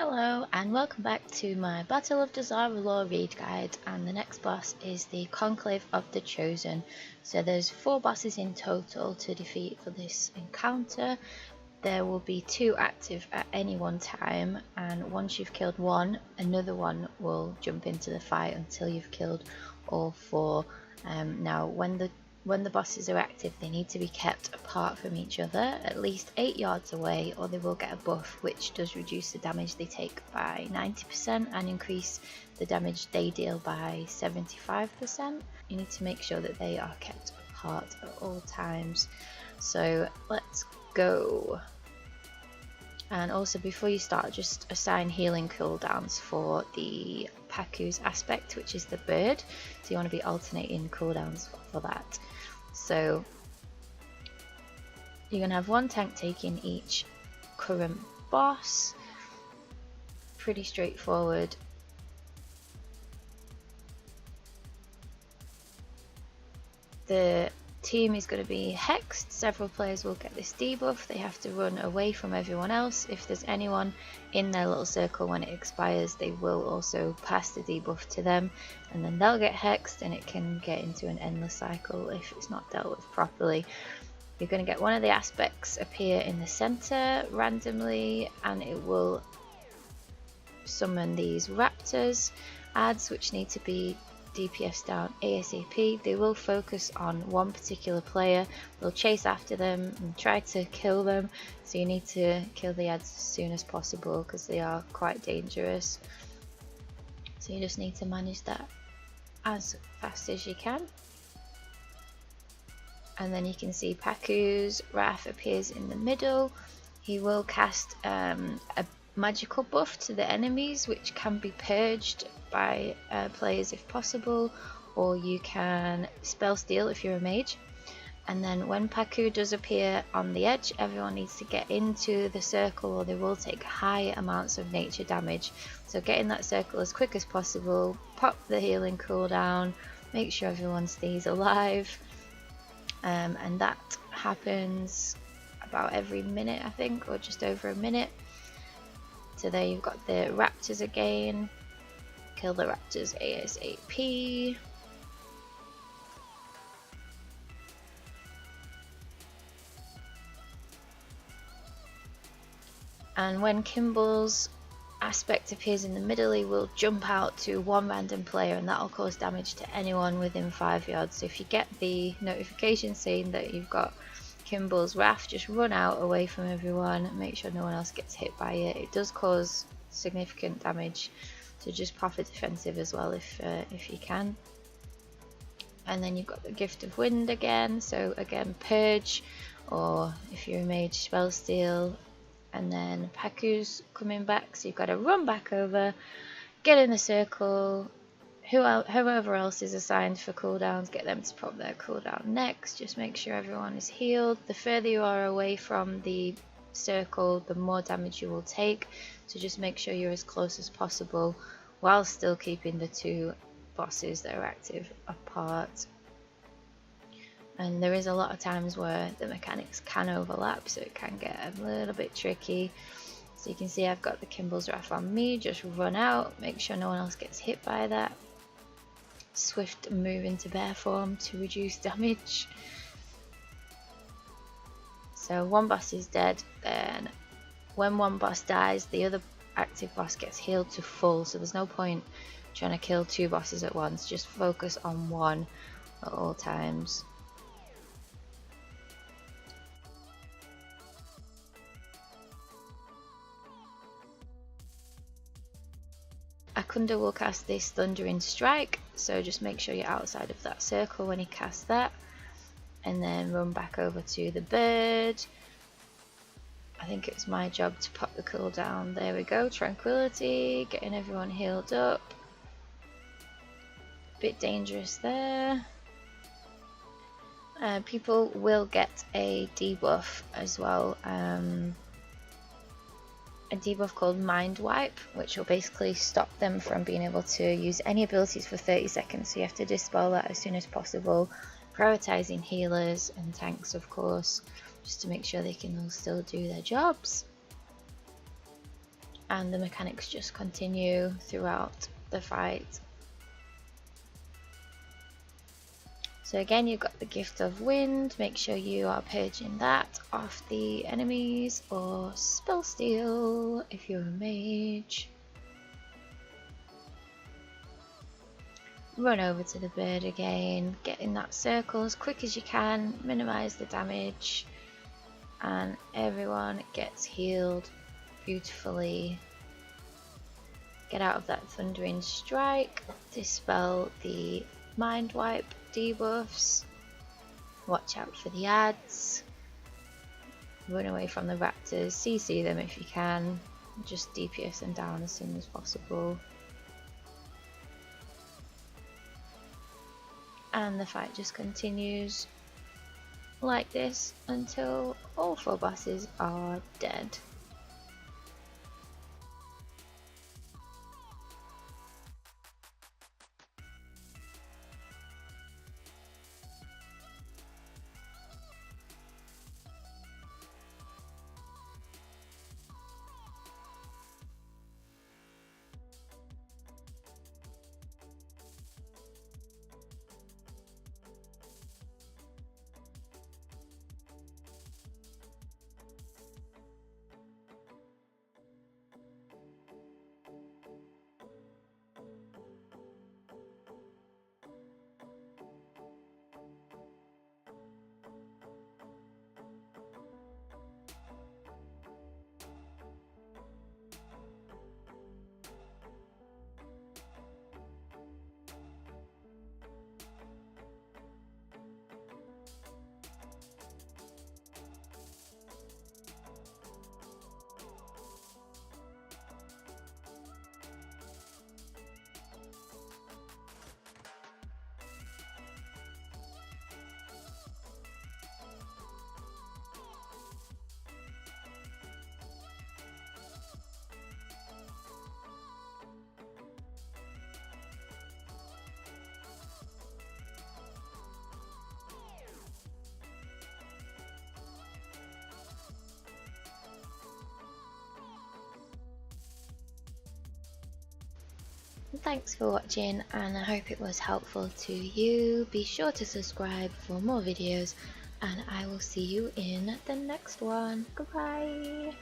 Hello and welcome back to my Battle of Dazar'alor raid guide, and the next boss is the Conclave of the Chosen. So there's 4 bosses in total to defeat for this encounter. There will be 2 active at any one time, and once you've killed one, another one will jump into the fight until you've killed all 4. Now when the bosses are active, they need to be kept apart from each other, at least 8 yards away, or they will get a buff which does reduce the damage they take by 90% and increase the damage they deal by 75%. You need to make sure that they are kept apart at all times. So let's go. And also, before you start, just assign healing cooldowns for the Paku's aspect, which is the bird. So you want to be alternating cooldowns for that. So you're going to have 1 tank taking each current boss. Pretty straightforward. The team is going to be hexed. Several players will get this debuff. They have to run away from everyone else. If there's anyone in their little circle when it expires, they will also pass the debuff to them, and then they'll get hexed, and it can get into an endless cycle if it's not dealt with properly. You're going to get one of the aspects appear in the center randomly, and it will summon these raptors ads, which need to be DPS down ASAP. They will focus on one particular player. They'll chase after them and try to kill them, so you need to kill the ads as soon as possible because they are quite dangerous. So you just need to manage that as fast as you can. And then you can see Paku's wrath appears in the middle. He will cast a magical buff to the enemies, which can be purged by players if possible, or you can spell steal if you're a mage. And then when Paku does appear on the edge, everyone needs to get into the circle or they will take high amounts of nature damage. So get in that circle as quick as possible, pop the healing cooldown, make sure everyone stays alive, and that happens about every minute, I think, or just over a minute. So there you've got the raptors again. Kill the raptors ASAP. And when Kimball's aspect appears in the middle, he will jump out to one random player, and that will cause damage to anyone within 5 yards. So if you get the notification saying that you've got Kimball's wrath, just run out away from everyone, make sure no one else gets hit by it. It does cause significant damage, so just pop a defensive as well if you can. And then you've got the gift of wind again, so again purge, or if you're a mage, spell steal. And then Paku's coming back, so you've got to run back over, get in the circle. Whoever else is assigned for cooldowns, get them to pop their cooldown next. Just make sure everyone is healed. The further you are away from the circle, the more damage you will take, so just make sure you're as close as possible while still keeping the 2 bosses that are active apart. And there is a lot of times where the mechanics can overlap, so it can get a little bit tricky. So you can see I've got the Kimball's Wrath on me. Just run out, make sure no one else gets hit by that. Swift move into bear form to reduce damage. So one boss is dead, then when one boss dies, the other active boss gets healed to full, so there's no point trying to kill 2 bosses at once. Just focus on one at all times. Akunda will cast this Thundering Strike, so just make sure you're outside of that circle when he casts that, and then run back over to the bird. I think it's my job to pop the cooldown. There we go, Tranquility, getting everyone healed up. Bit dangerous there. People will get a debuff as well. A debuff called Mind Wipe, which will basically stop them from being able to use any abilities for 30 seconds, so you have to dispel that as soon as possible, prioritizing healers and tanks of course, just to make sure they can all still do their jobs. and the mechanics just continue throughout the fight. So again, you've got the Gift of Wind. Make sure you are purging that off the enemies, or Spell Steal if you're a mage. Run over to the bird again, get in that circle as quick as you can, minimize the damage, and everyone gets healed beautifully. Get out of that Thundering Strike, dispel the Mind Wipe debuffs, watch out for the ads, run away from the raptors, CC them if you can, just DPS them down as soon as possible. And the fight just continues like this until all 4 bosses are dead. Thanks for watching, and I hope it was helpful to you. Be sure to subscribe for more videos, and I will see you in the next one. Goodbye!